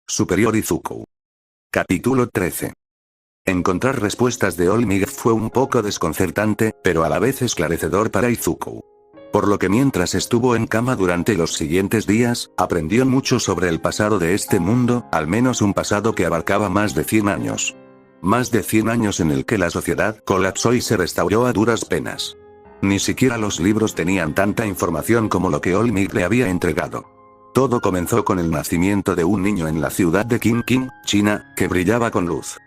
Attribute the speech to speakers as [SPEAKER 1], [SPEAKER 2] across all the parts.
[SPEAKER 1] Superior Izuku. Capítulo 13. Encontrar respuestas de All Might fue un poco desconcertante, pero a la vez esclarecedor para Izuku. Por lo que mientras estuvo en cama durante los siguientes días, aprendió mucho sobre el pasado de este mundo, al menos un pasado que abarcaba más de 100 años. Más de 100 años en el que la sociedad colapsó y se restauró a duras penas. Ni siquiera los libros tenían tanta información como lo que All Might le había entregado. Todo comenzó con el nacimiento de un niño en la ciudad de Qingqing, China, que brillaba con luz.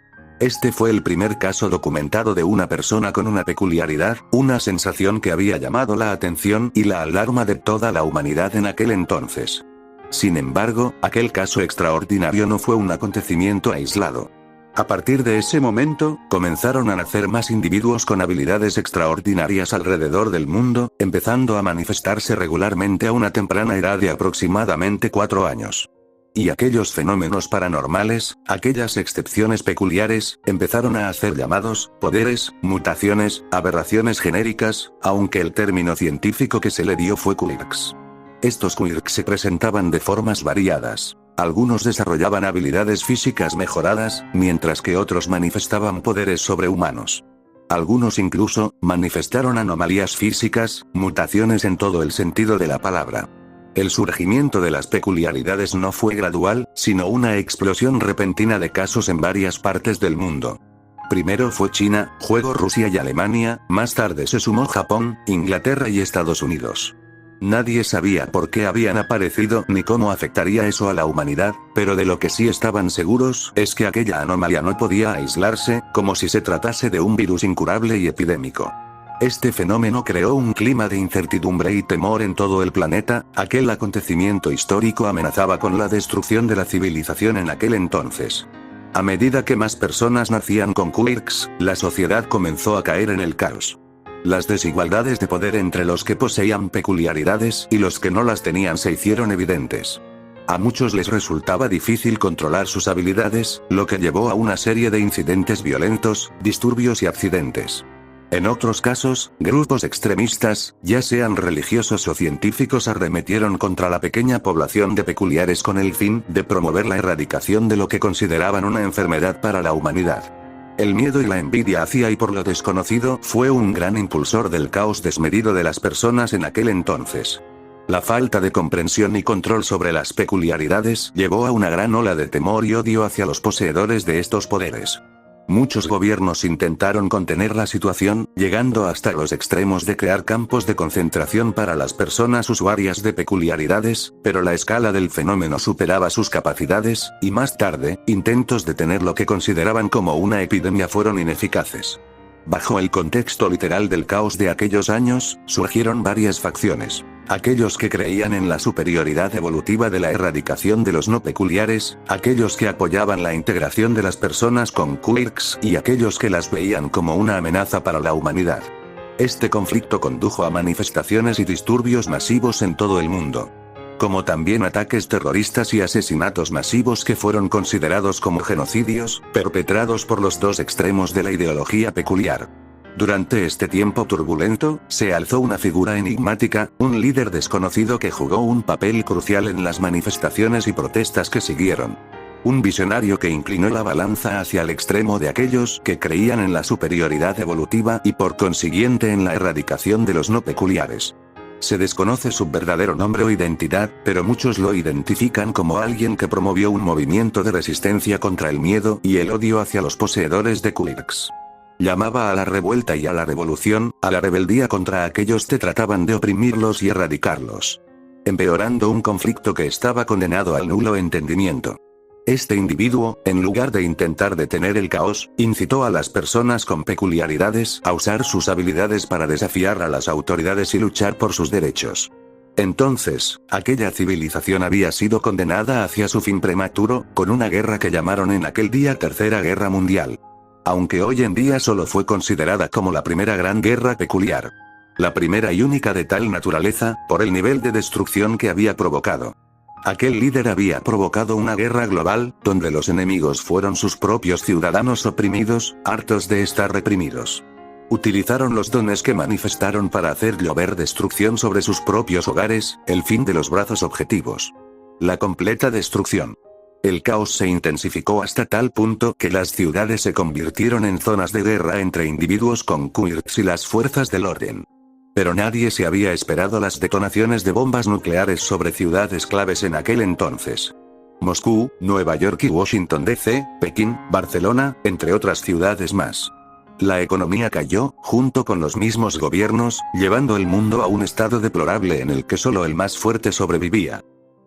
[SPEAKER 1] Este fue el primer caso documentado de una persona con una peculiaridad, una sensación que había llamado la atención y la alarma de toda la humanidad en aquel entonces. Sin embargo, aquel caso extraordinario no fue un acontecimiento aislado. A partir de ese momento, comenzaron a nacer más individuos con habilidades extraordinarias alrededor del mundo, empezando a manifestarse regularmente a una temprana edad de aproximadamente 4 años. Y aquellos fenómenos paranormales, aquellas excepciones peculiares, empezaron a hacer llamados, poderes, mutaciones, aberraciones genéricas, aunque el término científico que se le dio fue quirks. Estos quirks se presentaban de formas variadas. Algunos desarrollaban habilidades físicas mejoradas, mientras que otros manifestaban poderes sobrehumanos. Algunos incluso, manifestaron anomalías físicas, mutaciones en todo el sentido de la palabra. El surgimiento de las peculiaridades no fue gradual, sino una explosión repentina de casos en varias partes del mundo. Primero fue China, luego Rusia y Alemania, más tarde se sumó Japón, Inglaterra y Estados Unidos. Nadie sabía por qué habían aparecido ni cómo afectaría eso a la humanidad, pero de lo que sí estaban seguros es que aquella anomalía no podía aislarse, como si se tratase de un virus incurable y epidémico. Este fenómeno creó un clima de incertidumbre y temor en todo el planeta. Aquel acontecimiento histórico amenazaba con la destrucción de la civilización en aquel entonces. A medida que más personas nacían con quirks, la sociedad comenzó a caer en el caos. Las desigualdades de poder entre los que poseían peculiaridades y los que no las tenían se hicieron evidentes. A muchos les resultaba difícil controlar sus habilidades, lo que llevó a una serie de incidentes violentos, disturbios y accidentes. En otros casos, grupos extremistas, ya sean religiosos o científicos, arremetieron contra la pequeña población de peculiares con el fin de promover la erradicación de lo que consideraban una enfermedad para la humanidad. El miedo y la envidia hacia y por lo desconocido fue un gran impulsor del caos desmedido de las personas en aquel entonces. La falta de comprensión y control sobre las peculiaridades llevó a una gran ola de temor y odio hacia los poseedores de estos poderes. Muchos gobiernos intentaron contener la situación, llegando hasta los extremos de crear campos de concentración para las personas usuarias de peculiaridades, pero la escala del fenómeno superaba sus capacidades, y más tarde, intentos de detener lo que consideraban como una epidemia fueron ineficaces. Bajo el contexto literal del caos de aquellos años, surgieron varias facciones. Aquellos que creían en la superioridad evolutiva de la erradicación de los no peculiares, aquellos que apoyaban la integración de las personas con quirks y aquellos que las veían como una amenaza para la humanidad. Este conflicto condujo a manifestaciones y disturbios masivos en todo el mundo, como también ataques terroristas y asesinatos masivos que fueron considerados como genocidios, perpetrados por los dos extremos de la ideología peculiar. Durante este tiempo turbulento, se alzó una figura enigmática, un líder desconocido que jugó un papel crucial en las manifestaciones y protestas que siguieron. Un visionario que inclinó la balanza hacia el extremo de aquellos que creían en la superioridad evolutiva y por consiguiente en la erradicación de los no peculiares. Se desconoce su verdadero nombre o identidad, pero muchos lo identifican como alguien que promovió un movimiento de resistencia contra el miedo y el odio hacia los poseedores de quirks. Llamaba a la revuelta y a la revolución, a la rebeldía contra aquellos que trataban de oprimirlos y erradicarlos, empeorando un conflicto que estaba condenado al nulo entendimiento. Este individuo, en lugar de intentar detener el caos, incitó a las personas con peculiaridades a usar sus habilidades para desafiar a las autoridades y luchar por sus derechos. Entonces, aquella civilización había sido condenada hacia su fin prematuro, con una guerra que llamaron en aquel día Tercera Guerra Mundial. Aunque hoy en día solo fue considerada como la primera gran guerra peculiar. La primera y única de tal naturaleza, por el nivel de destrucción que había provocado. Aquel líder había provocado una guerra global, donde los enemigos fueron sus propios ciudadanos oprimidos, hartos de estar reprimidos. Utilizaron los dones que manifestaron para hacer llover destrucción sobre sus propios hogares, el fin de los brazos objetivos. La completa destrucción. El caos se intensificó hasta tal punto que las ciudades se convirtieron en zonas de guerra entre individuos con quirks y las fuerzas del orden. Pero nadie se había esperado las detonaciones de bombas nucleares sobre ciudades claves en aquel entonces. Moscú, Nueva York y Washington D.C., Pekín, Barcelona, entre otras ciudades más. La economía cayó, junto con los mismos gobiernos, llevando el mundo a un estado deplorable en el que solo el más fuerte sobrevivía.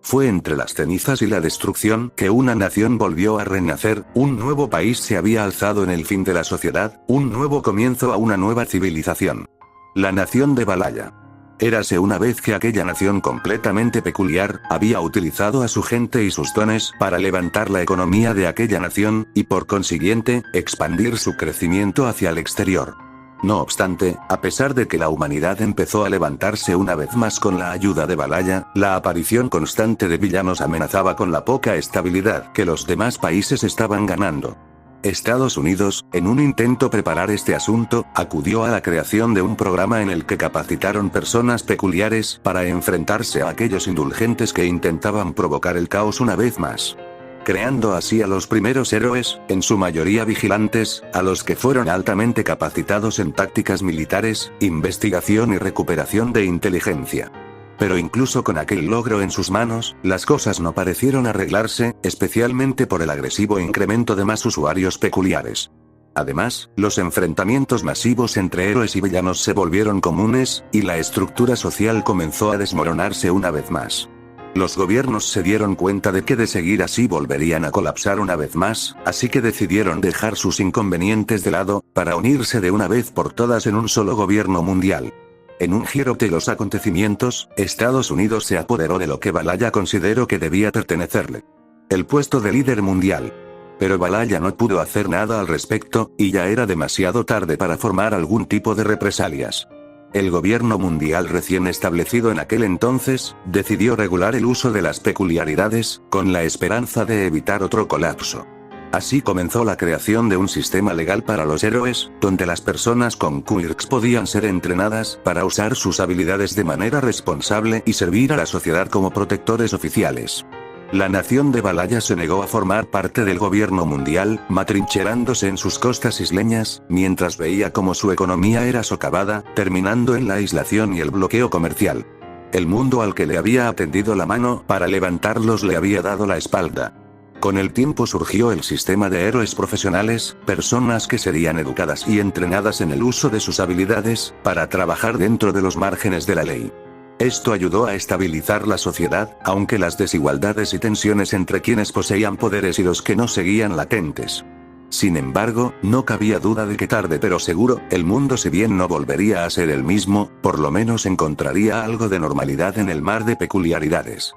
[SPEAKER 1] Fue entre las cenizas y la destrucción que una nación volvió a renacer, un nuevo país se había alzado en el fin de la sociedad, un nuevo comienzo a una nueva civilización. La nación de Valhalla. Érase una vez que aquella nación completamente peculiar, había utilizado a su gente y sus dones para levantar la economía de aquella nación, y por consiguiente, expandir su crecimiento hacia el exterior. No obstante, a pesar de que la humanidad empezó a levantarse una vez más con la ayuda de Valhalla, la aparición constante de villanos amenazaba con la poca estabilidad que los demás países estaban ganando. Estados Unidos, en un intento preparar este asunto, acudió a la creación de un programa en el que capacitaron personas peculiares para enfrentarse a aquellos indulgentes que intentaban provocar el caos una vez más. Creando así a los primeros héroes, en su mayoría vigilantes, a los que fueron altamente capacitados en tácticas militares, investigación y recuperación de inteligencia. Pero incluso con aquel logro en sus manos, las cosas no parecieron arreglarse, especialmente por el agresivo incremento de más usuarios peculiares. Además, los enfrentamientos masivos entre héroes y villanos se volvieron comunes, y la estructura social comenzó a desmoronarse una vez más. Los gobiernos se dieron cuenta de que de seguir así volverían a colapsar una vez más, así que decidieron dejar sus inconvenientes de lado, para unirse de una vez por todas en un solo gobierno mundial. En un giro de los acontecimientos, Estados Unidos se apoderó de lo que Valhalla consideró que debía pertenecerle. El puesto de líder mundial. Pero Valhalla no pudo hacer nada al respecto, y ya era demasiado tarde para formar algún tipo de represalias. El gobierno mundial recién establecido en aquel entonces, decidió regular el uso de las peculiaridades, con la esperanza de evitar otro colapso. Así comenzó la creación de un sistema legal para los héroes, donde las personas con quirks podían ser entrenadas para usar sus habilidades de manera responsable y servir a la sociedad como protectores oficiales. La nación de Valhalla se negó a formar parte del gobierno mundial, matrincherándose en sus costas isleñas, mientras veía cómo su economía era socavada, terminando en la aislación y el bloqueo comercial. El mundo al que le había tendido la mano para levantarlos le había dado la espalda. Con el tiempo surgió el sistema de héroes profesionales, personas que serían educadas y entrenadas en el uso de sus habilidades, para trabajar dentro de los márgenes de la ley. Esto ayudó a estabilizar la sociedad, aunque las desigualdades y tensiones entre quienes poseían poderes y los que no seguían latentes. Sin embargo, no cabía duda de que tarde pero seguro, el mundo si bien no volvería a ser el mismo, por lo menos encontraría algo de normalidad en el mar de peculiaridades.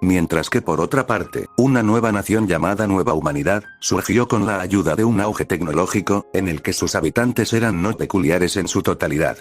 [SPEAKER 1] Mientras que por otra parte, una nueva nación llamada Nueva Humanidad, surgió con la ayuda de un auge tecnológico, en el que sus habitantes eran no peculiares en su totalidad.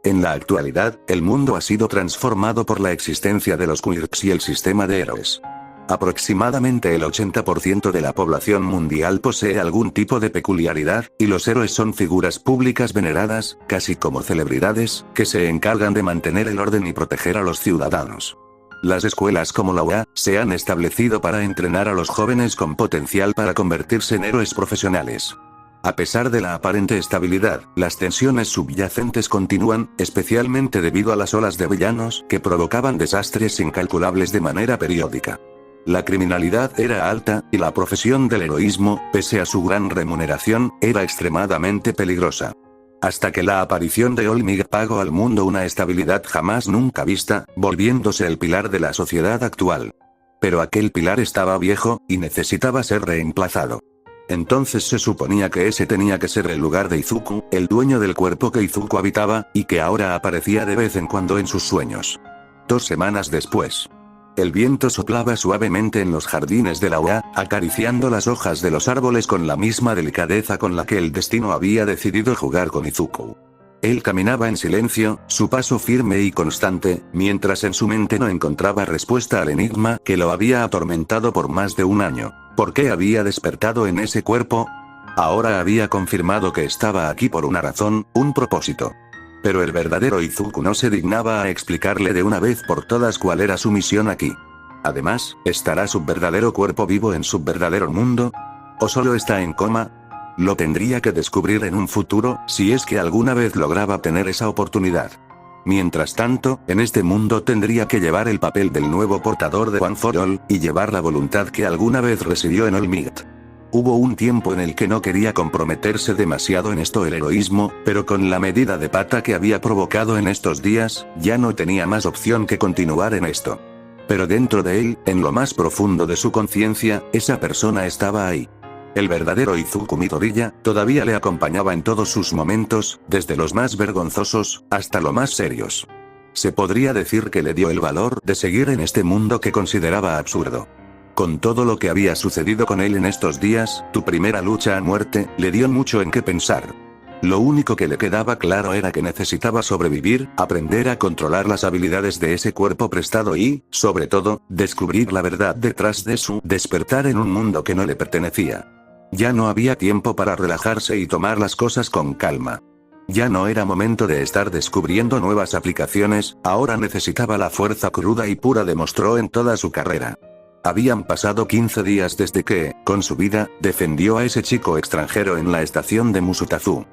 [SPEAKER 1] En la actualidad, el mundo ha sido transformado por la existencia de los quirks y el sistema de héroes. Aproximadamente el 80% de la población mundial posee algún tipo de peculiaridad, y los héroes son figuras públicas veneradas, casi como celebridades, que se encargan de mantener el orden y proteger a los ciudadanos. Las escuelas como la UA, se han establecido para entrenar a los jóvenes con potencial para convertirse en héroes profesionales. A pesar de la aparente estabilidad, las tensiones subyacentes continúan, especialmente debido a las olas de villanos que provocaban desastres incalculables de manera periódica. La criminalidad era alta, y la profesión del heroísmo, pese a su gran remuneración, era extremadamente peligrosa. Hasta que la aparición de Olmig pagó al mundo una estabilidad jamás nunca vista, volviéndose el pilar de la sociedad actual. Pero aquel pilar estaba viejo, y necesitaba ser reemplazado. Entonces se suponía que ese tenía que ser el lugar de Izuku, el dueño del cuerpo que Izuku habitaba, y que ahora aparecía de vez en cuando en sus sueños. 2 semanas después. El viento soplaba suavemente en los jardines de la UA, acariciando las hojas de los árboles con la misma delicadeza con la que el destino había decidido jugar con Izuku. Él caminaba en silencio, su paso firme y constante, mientras en su mente no encontraba respuesta al enigma que lo había atormentado por más de un año. ¿Por qué había despertado en ese cuerpo? Ahora había confirmado que estaba aquí por una razón, un propósito. Pero el verdadero Izuku no se dignaba a explicarle de una vez por todas cuál era su misión aquí. Además, ¿estará su verdadero cuerpo vivo en su verdadero mundo? ¿O solo está en coma? Lo tendría que descubrir en un futuro, si es que alguna vez lograba tener esa oportunidad. Mientras tanto, en este mundo tendría que llevar el papel del nuevo portador de One for All, y llevar la voluntad que alguna vez residió en All Might. Hubo un tiempo en el que no quería comprometerse demasiado en esto el heroísmo, pero con la medida de pata que había provocado en estos días, ya no tenía más opción que continuar en esto. Pero dentro de él, en lo más profundo de su conciencia, esa persona estaba ahí. El verdadero Izuku Midoriya todavía le acompañaba en todos sus momentos, desde los más vergonzosos, hasta los más serios. Se podría decir que le dio el valor de seguir en este mundo que consideraba absurdo. Con todo lo que había sucedido con él en estos días, tu primera lucha a muerte, le dio mucho en qué pensar. Lo único que le quedaba claro era que necesitaba sobrevivir, aprender a controlar las habilidades de ese cuerpo prestado y, sobre todo, descubrir la verdad detrás de su despertar en un mundo que no le pertenecía. Ya no había tiempo para relajarse y tomar las cosas con calma. Ya no era momento de estar descubriendo nuevas aplicaciones, ahora necesitaba la fuerza cruda y pura, demostró en toda su carrera. Habían pasado 15 días desde que, con su vida, defendió a ese chico extranjero en la estación de Musutazu.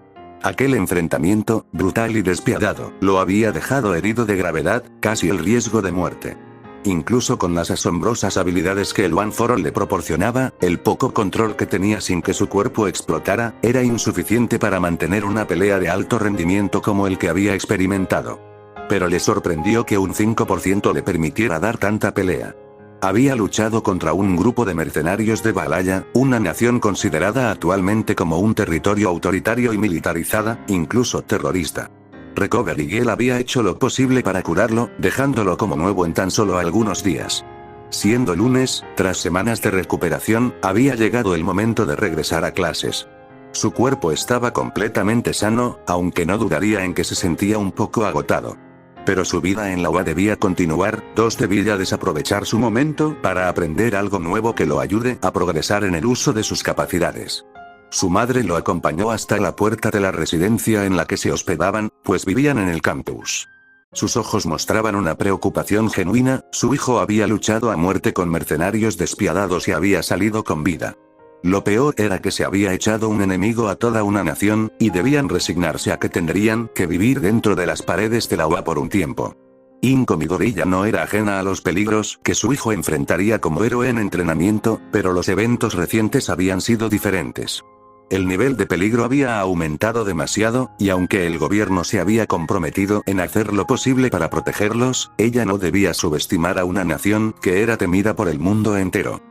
[SPEAKER 1] Aquel enfrentamiento, brutal y despiadado, lo había dejado herido de gravedad, casi el riesgo de muerte. Incluso con las asombrosas habilidades que el One for All le proporcionaba, el poco control que tenía sin que su cuerpo explotara, era insuficiente para mantener una pelea de alto rendimiento como el que había experimentado. Pero le sorprendió que un 5% le permitiera dar tanta pelea. Había luchado contra un grupo de mercenarios de Valhalla, una nación considerada actualmente como un territorio autoritario y militarizada, incluso terrorista. Recovery Girl había hecho lo posible para curarlo, dejándolo como nuevo en tan solo algunos días. Siendo lunes, tras semanas de recuperación, había llegado el momento de regresar a clases. Su cuerpo estaba completamente sano, aunque no dudaría en que se sentía un poco agotado. Pero su vida en la UA debía continuar, debía desaprovechar su momento para aprender algo nuevo que lo ayude a progresar en el uso de sus capacidades. Su madre lo acompañó hasta la puerta de la residencia en la que se hospedaban, pues vivían en el campus. Sus ojos mostraban una preocupación genuina, su hijo había luchado a muerte con mercenarios despiadados y había salido con vida. Lo peor era que se había echado un enemigo a toda una nación, y debían resignarse a que tendrían que vivir dentro de las paredes de la UA por un tiempo. Inko Midoriya no era ajena a los peligros que su hijo enfrentaría como héroe en entrenamiento, pero los eventos recientes habían sido diferentes. El nivel de peligro había aumentado demasiado, y aunque el gobierno se había comprometido en hacer lo posible para protegerlos, ella no debía subestimar a una nación que era temida por el mundo entero.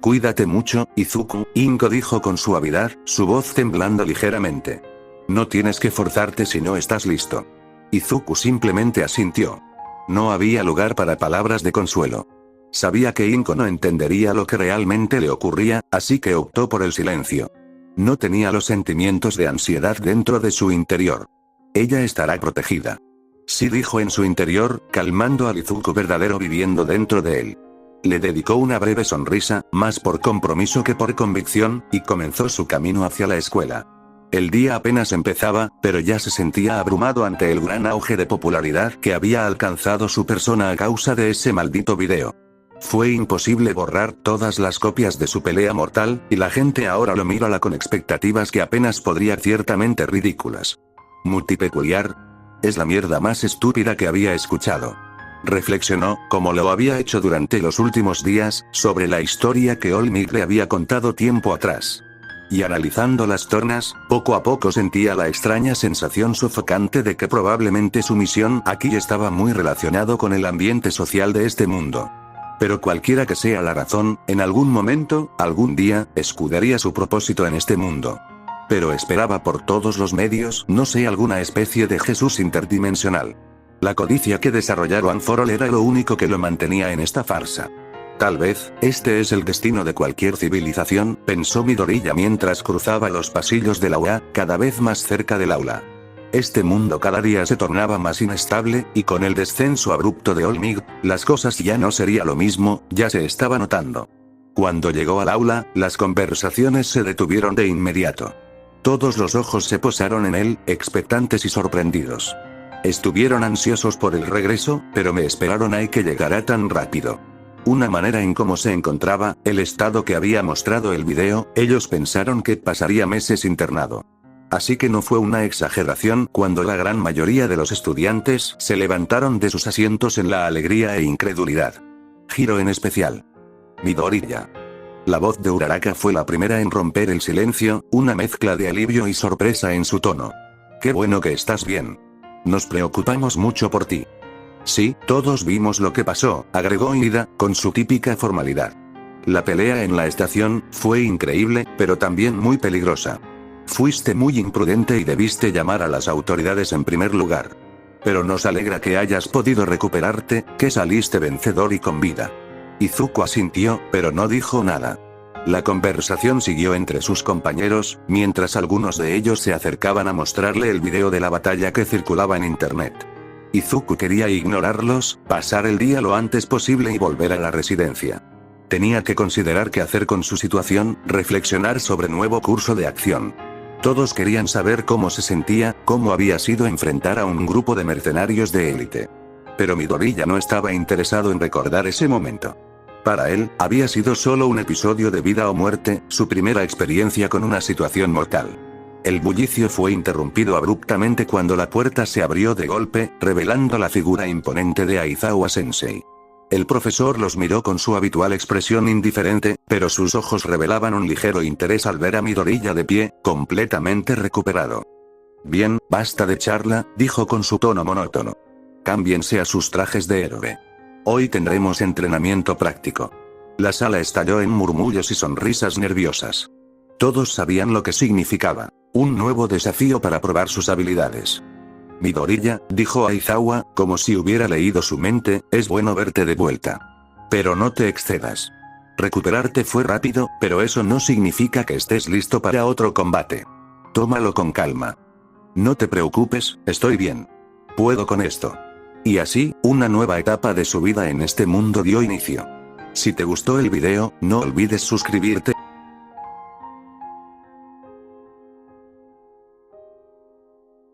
[SPEAKER 1] Cuídate mucho, Izuku, Inko dijo con suavidad, su voz temblando ligeramente. No tienes que forzarte si no estás listo. Izuku simplemente asintió. No había lugar para palabras de consuelo. Sabía que Inko no entendería lo que realmente le ocurría, así que optó por el silencio. No tenía los sentimientos de ansiedad dentro de su interior. Ella estará protegida. Sí, dijo en su interior, calmando al Izuku verdadero viviendo dentro de él. Le dedicó una breve sonrisa, más por compromiso que por convicción, y comenzó su camino hacia la escuela. El día apenas empezaba, pero ya se sentía abrumado ante el gran auge de popularidad que había alcanzado su persona a causa de ese maldito video. Fue imposible borrar todas las copias de su pelea mortal, y la gente ahora lo mira con expectativas que apenas podría ciertamente ridículas. Multipeculiar. Es la mierda más estúpida que había escuchado. Reflexionó, como lo había hecho durante los últimos días, sobre la historia que All Might le había contado tiempo atrás. Y analizando las tornas, poco a poco sentía la extraña sensación sofocante de que probablemente su misión aquí estaba muy relacionado con el ambiente social de este mundo. Pero cualquiera que sea la razón, en algún momento, algún día, escudaría su propósito en este mundo. Pero esperaba por todos los medios, no sé, alguna especie de Jesús interdimensional. La codicia que desarrollaron One for All era lo único que lo mantenía en esta farsa. Tal vez, este es el destino de cualquier civilización, pensó Midoriya mientras cruzaba los pasillos de la UA, cada vez más cerca del aula. Este mundo cada día se tornaba más inestable, y con el descenso abrupto de All Might, las cosas ya no sería lo mismo, ya se estaba notando. Cuando llegó al aula, las conversaciones se detuvieron de inmediato. Todos los ojos se posaron en él, expectantes y sorprendidos. Estuvieron ansiosos por el regreso, pero me esperaron a que llegara tan rápido. una manera en cómo se encontraba, el estado que había mostrado el video, ellos pensaron que pasaría meses internado. Así que no fue una exageración cuando la gran mayoría de los estudiantes se levantaron de sus asientos en la alegría e incredulidad. Hiro en especial. Midoriya. La voz de Uraraka fue la primera en romper el silencio, una mezcla de alivio y sorpresa en su tono. Qué bueno que estás bien. Nos preocupamos mucho por ti. Sí, todos vimos lo que pasó, agregó Ida, con su típica formalidad. La pelea en la estación fue increíble, pero también muy peligrosa. Fuiste muy imprudente y debiste llamar a las autoridades en primer lugar. Pero nos alegra que hayas podido recuperarte, que saliste vencedor y con vida. Izuku asintió, pero no dijo nada. La conversación siguió entre sus compañeros, mientras algunos de ellos se acercaban a mostrarle el video de la batalla que circulaba en internet. Izuku quería ignorarlos, pasar el día lo antes posible y volver a la residencia. Tenía que considerar qué hacer con su situación, reflexionar sobre nuevo curso de acción. Todos querían saber cómo se sentía, cómo había sido enfrentar a un grupo de mercenarios de élite. Pero Midoriya no estaba interesado en recordar ese momento. Para él, había sido solo un episodio de vida o muerte, su primera experiencia con una situación mortal. El bullicio fue interrumpido abruptamente cuando la puerta se abrió de golpe, revelando la figura imponente de Aizawa Sensei. El profesor los miró con su habitual expresión indiferente, pero sus ojos revelaban un ligero interés al ver a Midoriya de pie, completamente recuperado. Bien, basta de charla, dijo con su tono monótono. Cámbiense a sus trajes de héroe. Hoy tendremos entrenamiento práctico. La sala estalló en murmullos y sonrisas nerviosas. Todos sabían lo que significaba. Un nuevo desafío para probar sus habilidades. Midoriya, dijo Aizawa, como si hubiera leído su mente, es bueno verte de vuelta. Pero no te excedas. Recuperarte fue rápido, pero eso no significa que estés listo para otro combate. Tómalo con calma. No te preocupes, estoy bien. Puedo con esto. Y así, una nueva etapa de su vida en este mundo dio inicio. Si te gustó el video, no olvides suscribirte,